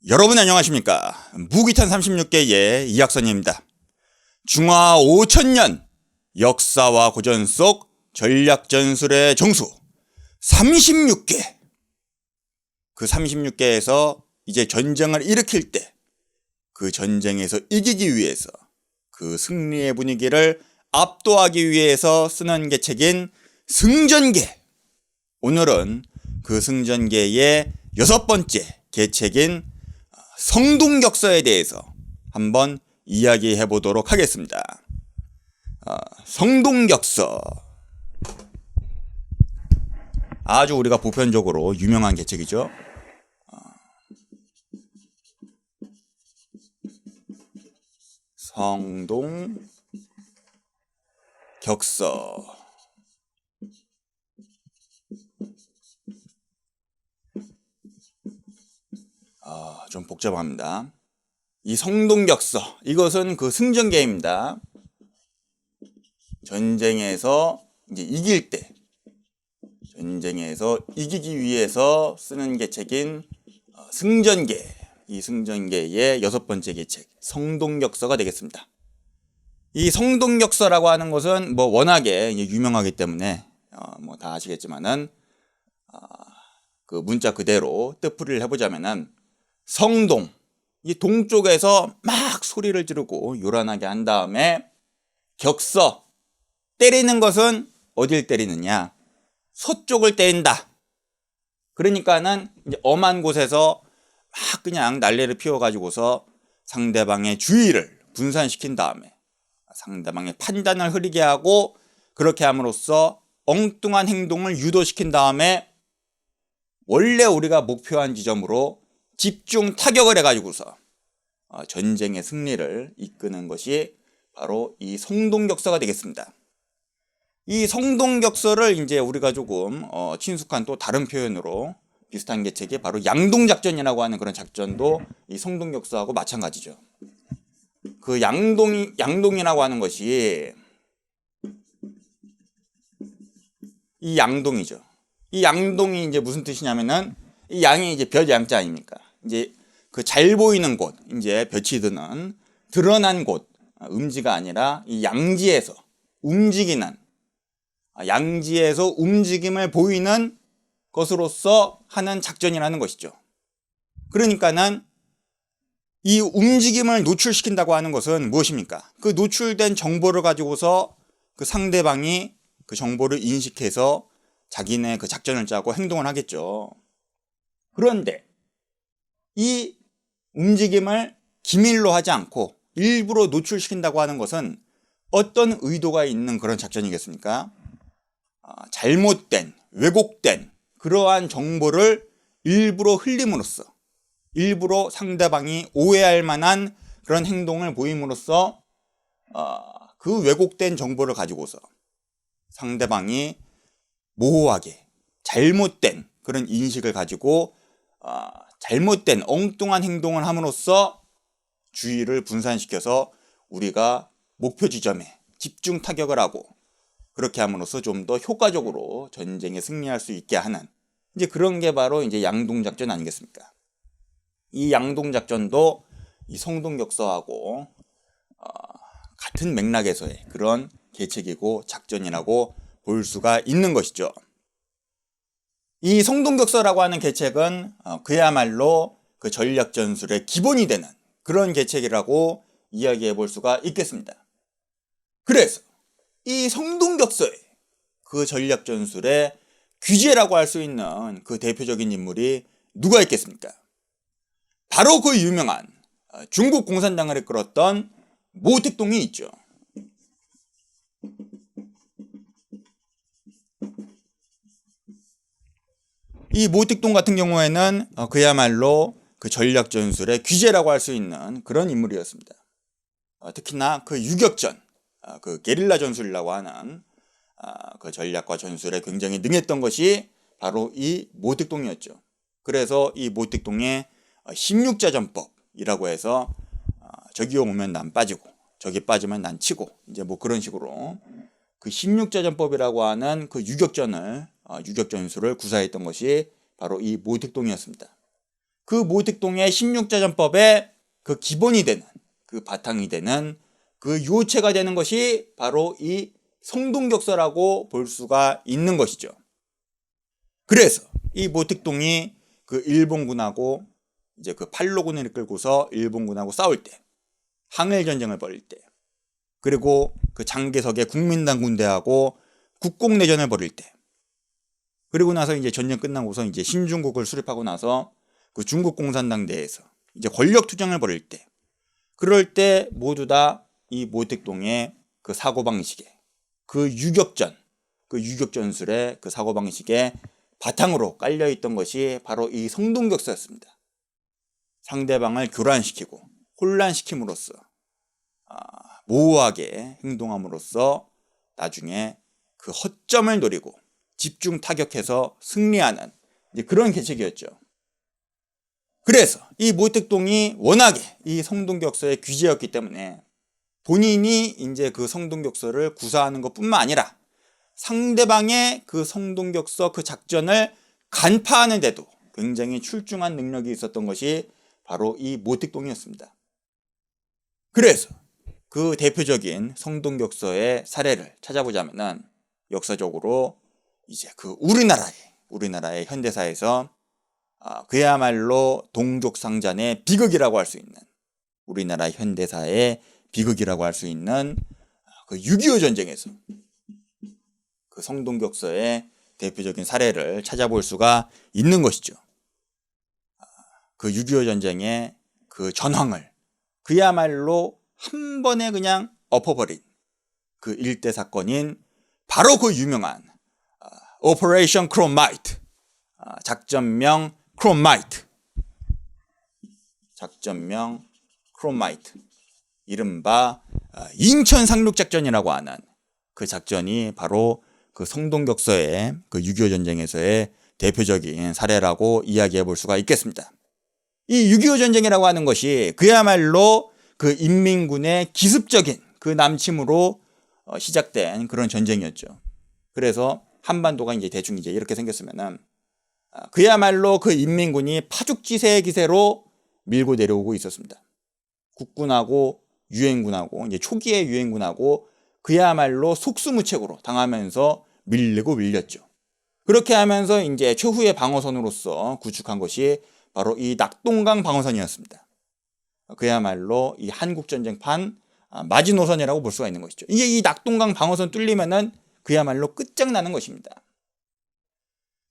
여러분 안녕하십니까? 무기탄 36개의 이학선입니다. 중화 5000년 역사와 고전 속 전략전술의 정수 36개. 그 36개에서 이제 전쟁을 일으킬 때 그 전쟁에서 이기기 위해서 그 승리의 분위기를 압도하기 위해서 쓰는 계책인 승전계. 오늘은 그 승전계의 6번째 계책인 성동격서에 대해서 한번 이야기해 보도록 하겠습니다. 성동격서. 아주 우리가 보편적으로 유명한 계책이죠. 성동격서. 좀 복잡합니다. 이 성동격서, 이것은 그 승전계입니다. 전쟁에서 이제 이길 때, 전쟁에서 이기기 위해서 쓰는 계책인 승전계, 이 승전계의 6번째 계책, 성동격서가 되겠습니다. 이 성동격서라고 하는 것은 뭐 워낙에 유명하기 때문에 뭐 다 아시겠지만은 그 문자 그대로 뜻풀이를 해보자면은 성동, 이 동쪽에서 막 소리를 지르고 요란하게 한 다음에 격서, 때리는 것은 어딜 때리느냐? 서쪽을 때린다. 그러니까는 이제 엄한 곳에서 막 그냥 난리를 피워가지고서 상대방의 주의를 분산시킨 다음에 상대방의 판단을 흐리게 하고 그렇게 함으로써 엉뚱한 행동을 유도시킨 다음에 원래 우리가 목표한 지점으로 집중 타격을 해가지고서 전쟁의 승리를 이끄는 것이 바로 이 성동격서가 되겠습니다. 이 성동격서를 이제 우리가 조금 친숙한 또 다른 표현으로 비슷한 계책이 바로 양동작전이라고 하는 그런 작전도 이 성동격서하고 마찬가지죠. 그 양동이라고 하는 것이 이 양동이죠. 이 양동이 이제 무슨 뜻이냐면은 이 양이 이제 볕 양자 아닙니까? 이제 그 잘 보이는 곳, 이제 볕이 드는 드러난 곳, 음지가 아니라 이 양지에서 움직이는, 양지에서 움직임을 보이는 것으로서 하는 작전이라는 것이죠. 그러니까는 이 움직임을 노출시킨다고 하는 것은 무엇입니까? 그 노출된 정보를 가지고서 그 상대방이 그 정보를 인식해서 자기네 그 작전을 짜고 행동을 하겠죠. 그런데 이 움직임을 기밀로 하지 않고 일부러 노출시킨다고 하는 것은 어떤 의도가 있는 그런 작전이겠습니까? 잘못된, 왜곡된 그러한 정보를 일부러 흘림으로써, 일부러 상대방이 오해할 만한 그런 행동을 보임으로써 그 왜곡된 정보를 가지고서 상대방이 모호하게 잘못된 그런 인식을 가지고 잘못된 엉뚱한 행동을 함으로써 주의를 분산시켜서 우리가 목표 지점에 집중 타격을 하고 그렇게 함으로써 좀 더 효과적으로 전쟁에 승리할 수 있게 하는 이제 그런 게 바로 이제 양동작전 아니겠습니까? 이 양동작전도 이 성동격서하고 같은 맥락에서의 그런 계책이고 작전이라고 볼 수가 있는 것이죠. 이 성동격서라고 하는 계책은 그야말로 그 전략전술의 기본이 되는 그런 계책이라고 이야기해 볼 수가 있겠습니다. 그래서 이 성동격서의 그 전략전술의 귀재라고 할 수 있는 그 대표적인 인물이 누가 있겠습니까? 바로 그 유명한 중국 공산당을 이끌었던 모택동이 있죠. 이 모택동 같은 경우에는 그야말로 그 전략전술의 귀재라고 할 수 있는 그런 인물이었습니다. 특히나 그 유격전, 그 게릴라 전술이라고 하는 그 전략과 전술에 굉장히 능했던 것이 바로 이 모택동이었죠. 그래서 이 모택동의 16자전법이라고 해서 저기 오면 난 빠지고 저기 빠지면 난 치고 이제 뭐 그런 식으로 그 16자전법이라고 하는 그 유격전술을 구사했던 것이 바로 이 모택동이었습니다. 그 모택동의 16자전법의 그 기본이 되는, 그 바탕이 되는 그 요체가 되는 것이 바로 이 성동격서라고 볼 수가 있는 것이죠. 그래서 이 모택동이 그 일본군하고 이제 그 팔로군을 이끌고서 일본군하고 싸울 때, 항일전쟁을 벌일 때, 그리고 그 장개석의 국민당 군대하고 국공내전을 벌일 때, 그리고 나서 이제 전쟁 끝나고서 이제 신중국을 수립하고 나서 그 중국 공산당 내에서 이제 권력 투쟁을 벌일 때, 그럴 때 모두 다 이 모택동의 그 사고방식에, 그 유격전술의 그 사고방식에 바탕으로 깔려있던 것이 바로 이 성동격서였습니다. 상대방을 교란시키고 혼란시킴으로써 모호하게 행동함으로써 나중에 그 허점을 노리고 집중 타격해서 승리하는 이제 그런 계책이었죠. 그래서 이 모택동이 워낙에 이 성동격서의 귀재였기 때문에 본인이 이제 그 성동격서를 구사하는 것뿐만 아니라 상대방의 그 성동격서 그 작전을 간파하는 데도 굉장히 출중한 능력이 있었던 것이 바로 이 모택동이었습니다. 그래서 그 대표적인 성동격서의 사례를 찾아보자면은 역사적으로 이제 그 우리나라의 현대사에서 그야말로 동족상잔의 비극이라고 할 수 있는, 우리나라 현대사의 비극이라고 할 수 있는 그 6.25 전쟁에서 그 성동격서의 대표적인 사례를 찾아볼 수가 있는 것이죠. 그 6.25 전쟁의 그 전황을 그야말로 한 번에 그냥 엎어버린 그 일대 사건인 바로 그 유명한 오퍼레이션 크롬마이트, 작전명 크롬마이트, 이른바 인천 상륙작전이라고 하는 그 작전이 바로 그 성동격서의 그 6.25 전쟁에서의 대표적인 사례라고 이야기해 볼 수가 있겠습니다. 이 6.25 전쟁이라고 하는 것이 그야말로 그 인민군의 기습적인 그 남침으로 시작된 그런 전쟁이었죠. 그래서 한반도가 이제 대충 이제 이렇게 생겼으면은 그야말로 그 인민군이 파죽지세의 기세로 밀고 내려오고 있었습니다. 국군하고 유엔군하고 이제 초기의 유엔군하고 그야말로 속수무책으로 당하면서 밀렸죠. 그렇게 하면서 이제 최후의 방어선으로서 구축한 것이 바로 이 낙동강 방어선이었습니다. 그야말로 이 한국전쟁판 마지노선이라고 볼 수가 있는 것이죠. 이게 이 낙동강 방어선 뚫리면은 그야말로 끝장나는 것입니다.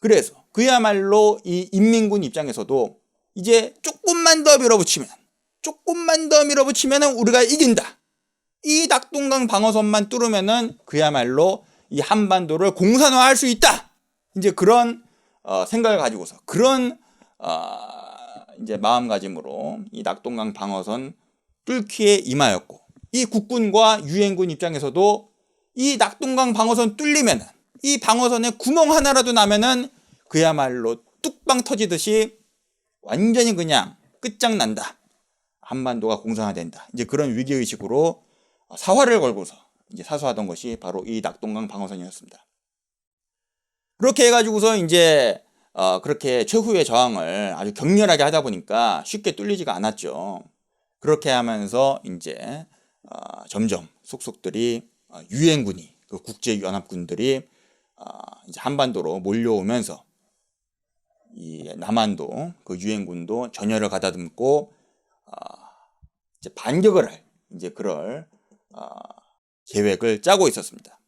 그래서 그야말로 이 인민군 입장에서도 이제 조금만 더 밀어붙이면 우리가 이긴다. 이 낙동강 방어선만 뚫으면은 그야말로 이 한반도를 공산화할 수 있다. 이제 그런 생각을 가지고서 그런 이제 마음가짐으로 이 낙동강 방어선 뚫기에 임하였고, 이 국군과 유엔군 입장에서도 이 낙동강 방어선 뚫리면은, 이 방어선에 구멍 하나라도 나면은 그야말로 뚝방 터지듯이 완전히 그냥 끝장난다. 한반도가 공산화된다. 이제 그런 위기의식으로 사활을 걸고서 이제 사수하던 것이 바로 이 낙동강 방어선이었습니다. 그렇게 해가지고서 이제 그렇게 최후의 저항을 아주 격렬하게 하다 보니까 쉽게 뚫리지가 않았죠. 그렇게 하면서 이제 점점 속속들이 유엔군이, 그 국제연합군들이 이제 한반도로 몰려오면서 이 남한도 그 유엔군도 전열을 가다듬고 이제 반격을 할 이제 그럴 계획을 짜고 있었습니다.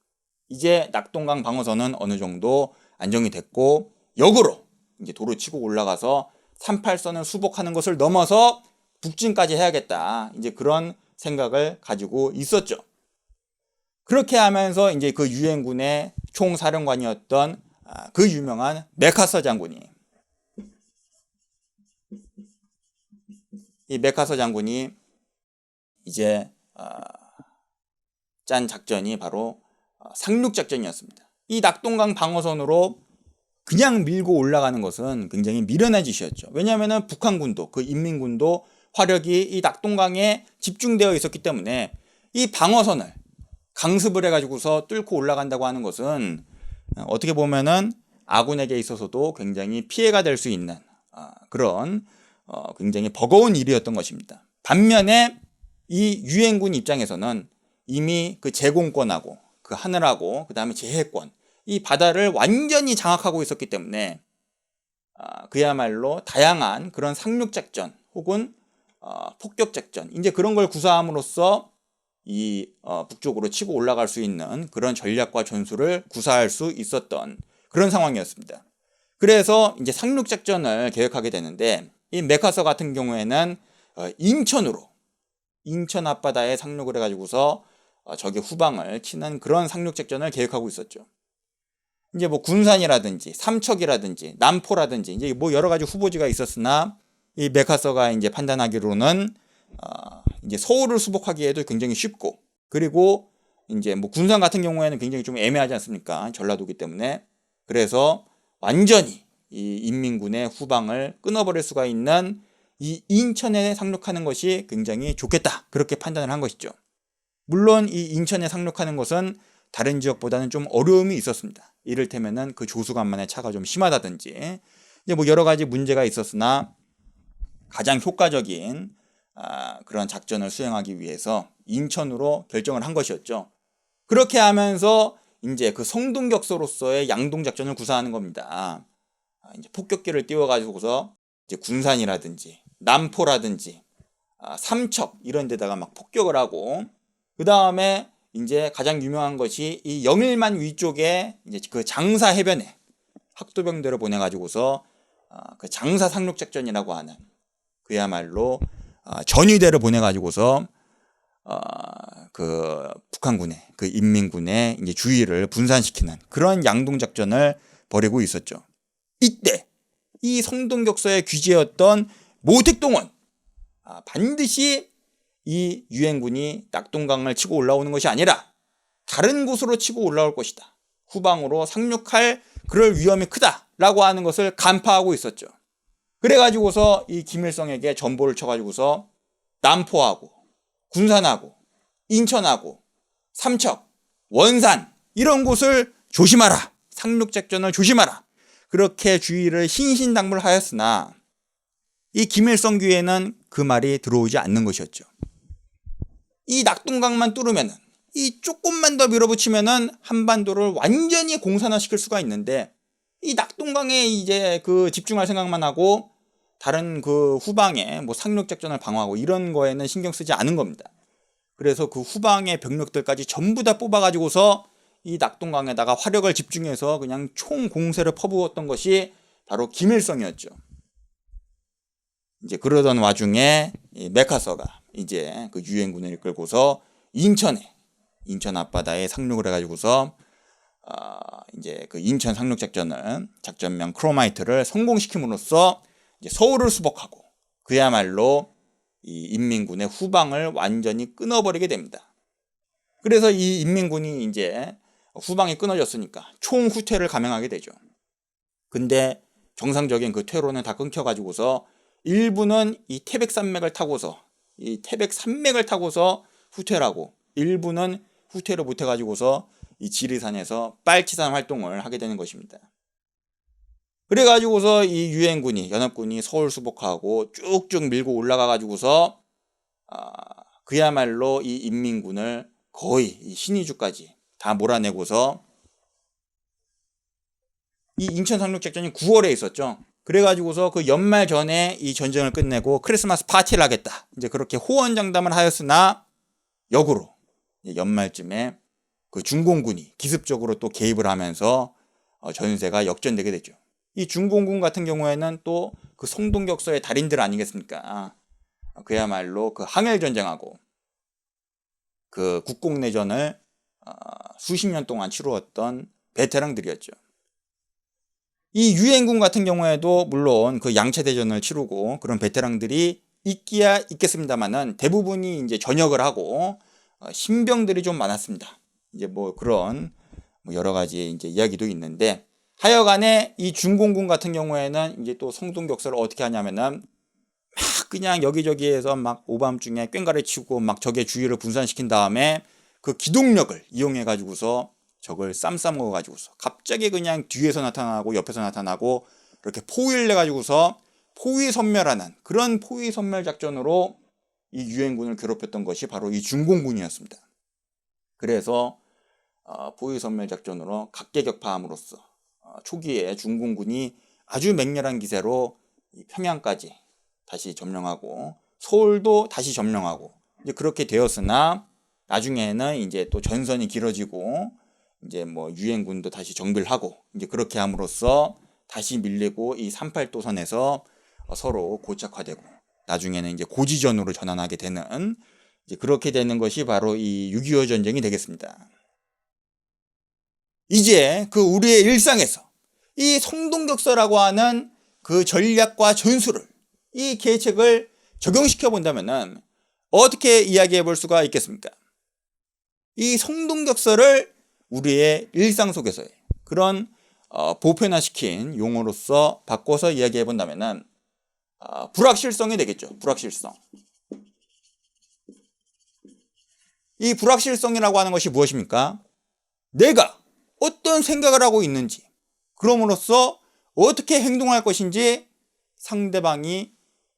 이제 낙동강 방어선은 어느 정도 안정이 됐고, 역으로 이제 도로 치고 올라가서 38선을 수복하는 것을 넘어서 북진까지 해야겠다. 이제 그런 생각을 가지고 있었죠. 그렇게 하면서 이제 그 유엔군의 총사령관이었던 그 유명한 맥카서 장군이, 이 맥카서 장군이 이제 짠 작전이 바로 상륙작전이었습니다. 이 낙동강 방어선으로 그냥 밀고 올라가는 것은 굉장히 미련한 짓이었죠. 왜냐하면 북한군도, 그 인민군도 화력이 이 낙동강에 집중되어 있었기 때문에 이 방어선을 강습을 해가지고서 뚫고 올라간다고 하는 것은 어떻게 보면은 아군에게 있어서도 굉장히 피해가 될 수 있는 그런 굉장히 버거운 일이었던 것입니다. 반면에 이 유엔군 입장에서는 이미 그 제공권하고 그 하늘하고 그 다음에 제해권, 이 바다를 완전히 장악하고 있었기 때문에 그야말로 다양한 그런 상륙작전 혹은 폭격작전, 이제 그런 걸 구사함으로써 이 북쪽으로 치고 올라갈 수 있는 그런 전략과 전술을 구사할 수 있었던 그런 상황이었습니다. 그래서 이제 상륙작전을 계획하게 되는데, 이 맥아서 같은 경우에는 인천 앞바다에 상륙을 해가지고서 적의 후방을 치는 그런 상륙작전을 계획하고 있었죠. 이제 뭐 군산이라든지 삼척이라든지 남포라든지 이제 뭐 여러 가지 후보지가 있었으나, 이 맥아서가 이제 판단하기로는 이제 서울을 수복하기에도 굉장히 쉽고, 그리고 이제 뭐 군산 같은 경우에는 굉장히 좀 애매하지 않습니까? 전라도기 때문에. 그래서 완전히 이 인민군의 후방을 끊어버릴 수가 있는 이 인천에 상륙하는 것이 굉장히 좋겠다, 그렇게 판단을 한 것이죠. 물론 이 인천에 상륙하는 것은 다른 지역보다는 좀 어려움이 있었습니다. 이를테면은 그 조수간만의 차가 좀 심하다든지 이제 뭐 여러 가지 문제가 있었으나, 가장 효과적인 그런 작전을 수행하기 위해서 인천으로 결정을 한 것이었죠. 그렇게 하면서 이제 그 성동격서로서의 양동작전을 구사하는 겁니다. 이제 폭격기를 띄워가지고서 이제 군산이라든지 남포라든지 삼척 이런 데다가 막 폭격을 하고, 그 다음에 이제 가장 유명한 것이 이 영일만 위쪽에 이제 그 장사 해변에 학도병대를 보내가지고서 그 장사 상륙작전이라고 하는, 그야말로 전위대를 보내가지고서 그 북한군의 그 인민군의 이제 주의를 분산시키는 그런 양동작전을 벌이고 있었죠. 이때 이 성동격서의 귀재였던 모택동은 반드시 이 유엔군이 낙동강을 치고 올라오는 것이 아니라 다른 곳으로 치고 올라올 것이다, 후방으로 상륙할 그럴 위험이 크다라고 하는 것을 간파하고 있었죠. 그래가지고서 이 김일성에게 전보를 쳐가지고서 남포하고 군산하고 인천하고 삼척, 원산 이런 곳을 조심하라, 상륙작전을 조심하라, 그렇게 주의를 신신당부하였으나 이 김일성 귀에는 그 말이 들어오지 않는 것이었죠. 이 낙동강만 뚫으면은, 이 조금만 더 밀어붙이면은 한반도를 완전히 공산화시킬 수가 있는데, 이 낙동강에 이제 그 집중할 생각만 하고 다른 그 후방에 뭐 상륙작전을 방어하고 이런 거에는 신경 쓰지 않은 겁니다. 그래서 그 후방의 병력들까지 전부 다 뽑아가지고서 이 낙동강에다가 화력을 집중해서 그냥 총 공세를 퍼부었던 것이 바로 김일성이었죠. 이제 그러던 와중에 이 맥아서가 이제 그 유엔군을 이끌고서 인천 앞바다에 상륙을 해가지고서 이제 그 인천 상륙작전을, 작전명 크로마이트를 성공시킴으로써 이제 서울을 수복하고 그야말로 이 인민군의 후방을 완전히 끊어버리게 됩니다. 그래서 이 인민군이 이제 후방이 끊어졌으니까 총후퇴를 감행하게 되죠. 근데 정상적인 그 퇴로는 다 끊겨가지고서 일부는 이 태백산맥을 타고서 후퇴를 하고, 일부는 후퇴를 못해가지고서 이 지리산에서 빨치산 활동을 하게 되는 것입니다. 그래가지고서 이 유엔군이, 연합군이 서울 수복하고 쭉쭉 밀고 올라가가지고서 그야말로 이 인민군을 거의 이 신의주까지 다 몰아내고서, 이 인천 상륙작전이 9월에 있었죠. 그래가지고서 그 연말 전에 이 전쟁을 끝내고 크리스마스 파티를 하겠다, 이제 그렇게 호언장담을 하였으나, 역으로 연말쯤에 그 중공군이 기습적으로 또 개입을 하면서 전세가 역전되게 되죠. 이 중공군 같은 경우에는 또 그 성동격서의 달인들 아니겠습니까? 그야말로 그 항일전쟁하고 그 국공내전을 수십 년 동안 치루었던 베테랑들이었죠. 이 유엔군 같은 경우에도 물론 그 양체대전을 치르고 그런 베테랑들이 있기야 있겠습니다만은, 대부분이 이제 전역을 하고 신병들이 좀 많았습니다. 이제 뭐 그런 여러 가지 이제 이야기도 있는데, 하여간에 이 중공군 같은 경우에는 이제 또 성동격서를 어떻게 하냐면은 막 그냥 여기저기에서 막 오밤중에 꽹가리 치고 막 적의 주의를 분산시킨 다음에 그 기동력을 이용해 가지고서 적을 쌈싸먹어 가지고서 갑자기 그냥 뒤에서 나타나고 옆에서 나타나고 이렇게 포위를 내 가지고서 포위선멸하는 그런 포위선멸 작전으로 이 유엔군을 괴롭혔던 것이 바로 이 중공군이었습니다. 그래서 포위선멸 작전으로 각계격파함으로써 초기에 중공군이 아주 맹렬한 기세로 이 평양까지 다시 점령하고 서울도 다시 점령하고 이제 그렇게 되었으나 나중에는 이제 또 전선이 길어지고 이제 뭐 유엔군도 다시 정비를 하고 이제 그렇게 함으로써 다시 밀리고 이 38도선에서 서로 고착화되고 나중에는 이제 고지전으로 전환하게 되는 이제 그렇게 되는 것이 바로 이 6.25 전쟁이 되겠습니다. 이제 그 우리의 일상에서 이 성동격서라고 하는 그 전략과 전술을 이 계책을 적용시켜 본다면은 어떻게 이야기해 볼 수가 있겠습니까? 이 성동격서를 우리의 일상 속에서의 그런 보편화시킨 용어로서 바꿔서 이야기해 본다면은 불확실성이 되겠죠. 불확실성. 이 불확실성이라고 하는 것이 무엇입니까? 내가 어떤 생각을 하고 있는지, 그럼으로써 어떻게 행동할 것인지 상대방이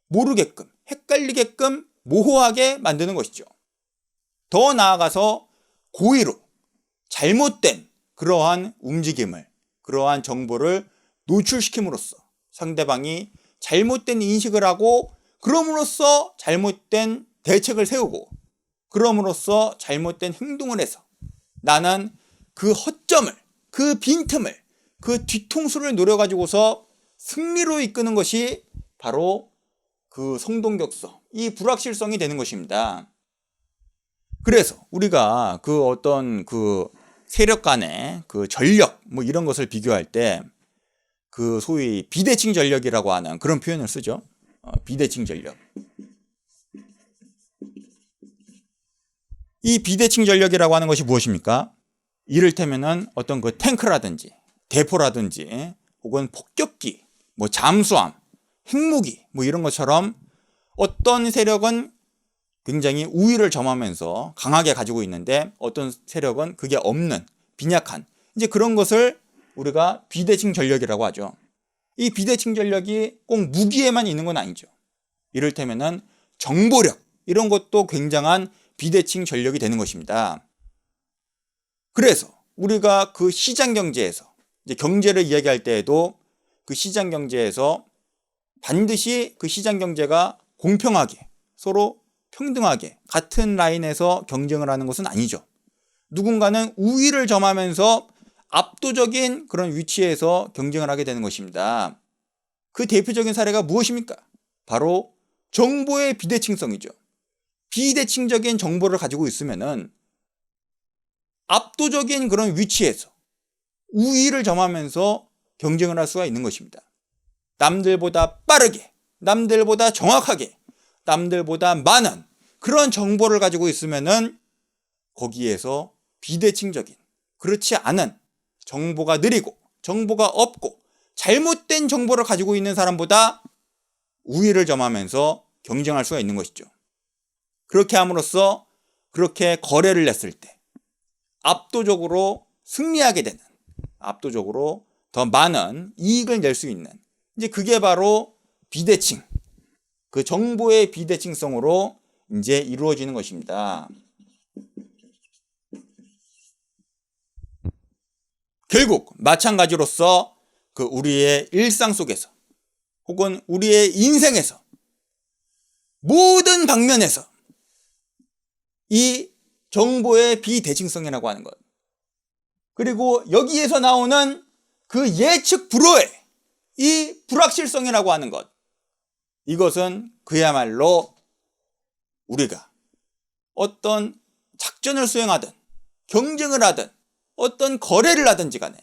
모르게끔, 헷갈리게끔 모호하게 만드는 것이죠. 더 나아가서 고의로 잘못된 그러한 움직임을, 그러한 정보를 노출시킴으로써 상대방이 잘못된 인식을 하고 그럼으로써 잘못된 대책을 세우고 그럼으로써 잘못된 행동을 해서 나는 그 허점을, 그 빈틈을, 그 뒤통수를 노려가지고서 승리로 이끄는 것이 바로 그 성동격서, 이 불확실성이 되는 것입니다. 그래서 우리가 그 어떤 그 세력 간의 그 전력 뭐 이런 것을 비교할 때 그 소위 비대칭 전력이라고 하는 그런 표현을 쓰죠. 비대칭 전력. 이 비대칭 전력이라고 하는 것이 무엇입니까? 이를테면은 어떤 그 탱크라든지 대포라든지 혹은 폭격기, 뭐 잠수함, 핵무기 뭐 이런 것처럼 어떤 세력은 굉장히 우위를 점하면서 강하게 가지고 있는데 어떤 세력은 그게 없는 빈약한 이제 그런 것을 우리가 비대칭 전력이라고 하죠. 이 비대칭 전력이 꼭 무기에만 있는 건 아니죠. 이를테면은 정보력 이런 것도 굉장한 비대칭 전력이 되는 것입니다. 그래서 우리가 그 시장 경제에서 이제 경제를 이야기할 때에도 그 시장 경제에서 반드시 그 시장 경제가 공평하게 서로 평등하게 같은 라인에서 경쟁을 하는 것은 아니죠. 누군가는 우위를 점하면서 압도적인 그런 위치에서 경쟁을 하게 되는 것입니다. 그 대표적인 사례가 무엇입니까? 바로 정보의 비대칭성이죠. 비대칭적인 정보를 가지고 있으면은 압도적인 그런 위치에서 우위를 점하면서 경쟁을 할 수가 있는 것입니다. 남들보다 빠르게, 남들보다 정확하게, 남들보다 많은 그런 정보를 가지고 있으면은 거기에서 비대칭적인, 그렇지 않은 정보가 느리고 정보가 없고 잘못된 정보를 가지고 있는 사람보다 우위를 점하면서 경쟁할 수가 있는 것이죠. 그렇게 함으로써 그렇게 거래를 했을 때 압도적으로 승리하게 되는, 압도적으로 더 많은 이익을 낼 수 있는 이제 그게 바로 비대칭, 그 정보의 비대칭성으로 이제 이루어지는 것입니다. 결국 마찬가지로서 그 우리의 일상 속에서 혹은 우리의 인생에서 모든 방면에서 이 정보의 비대칭성이라고 하는 것 그리고 여기에서 나오는 그 예측 불허의 이 불확실성이라고 하는 것 이것은 그야말로 우리가 어떤 작전을 수행하든 경쟁을 하든 어떤 거래를 하든지 간에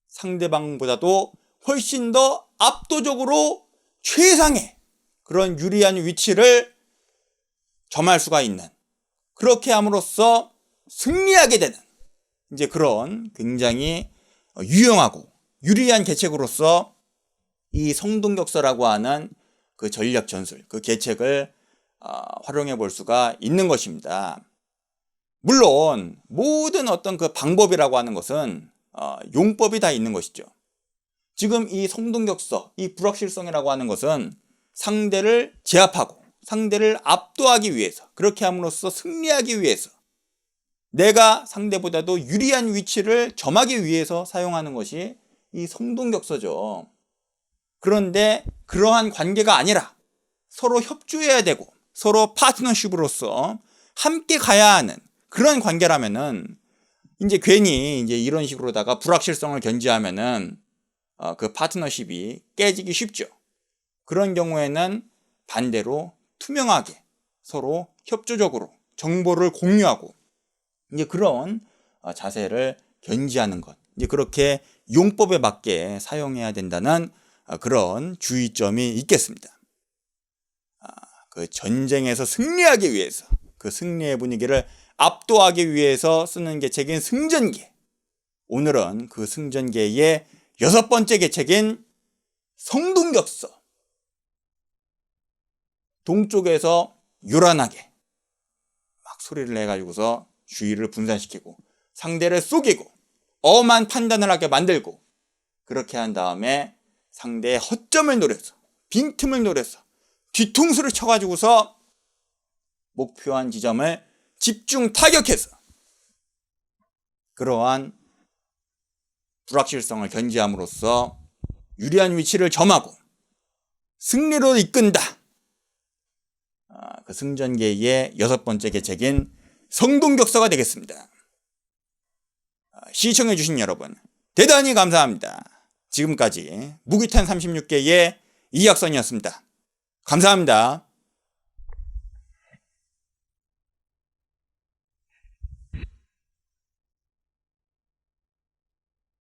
상대방보다도 훨씬 더 압도적으로 최상의 그런 유리한 위치를 점할 수가 있는 그렇게 함으로써 승리하게 되는 이제 그런 굉장히 유용하고 유리한 계책으로서 이 성동격서라고 하는 그 전략 전술, 그 계책을 활용해 볼 수가 있는 것입니다. 물론 모든 어떤 그 방법이라고 하는 것은 용법이 다 있는 것이죠. 지금 이 성동격서, 이 불확실성이라고 하는 것은 상대를 제압하고 상대를 압도하기 위해서, 그렇게 함으로써 승리하기 위해서, 내가 상대보다도 유리한 위치를 점하기 위해서 사용하는 것이 이 성동격서죠. 그런데 그러한 관계가 아니라 서로 협조해야 되고 서로 파트너십으로서 함께 가야 하는 그런 관계라면은 이제 괜히 이제 이런 식으로다가 불확실성을 견지하면은 그 파트너십이 깨지기 쉽죠. 그런 경우에는 반대로 투명하게 서로 협조적으로 정보를 공유하고 이제 그런 자세를 견지하는 것, 이제 그렇게 용법에 맞게 사용해야 된다는 그런 주의점이 있겠습니다. 그 전쟁에서 승리하기 위해서, 그 승리의 분위기를 압도하기 위해서 쓰는 계책인 승전계. 오늘은 그 승전계의 6번째 계책인 성동격서. 동쪽에서 요란하게 막 소리를 내가지고서 주의를 분산시키고 상대를 속이고 엄한 판단을 하게 만들고, 그렇게 한 다음에 상대의 허점을 노려서 빈틈을 노려서 뒤통수를 쳐가지고서 목표한 지점을 집중 타격해서 그러한 불확실성을 견지함으로써 유리한 위치를 점하고 승리로 이끈다. 그 승전계의 6번째 계책인 성동격서가 되겠습니다. 시청해주신 여러분 대단히 감사합니다. 지금까지 무기탄 36개의 이학선이었습니다. 감사합니다.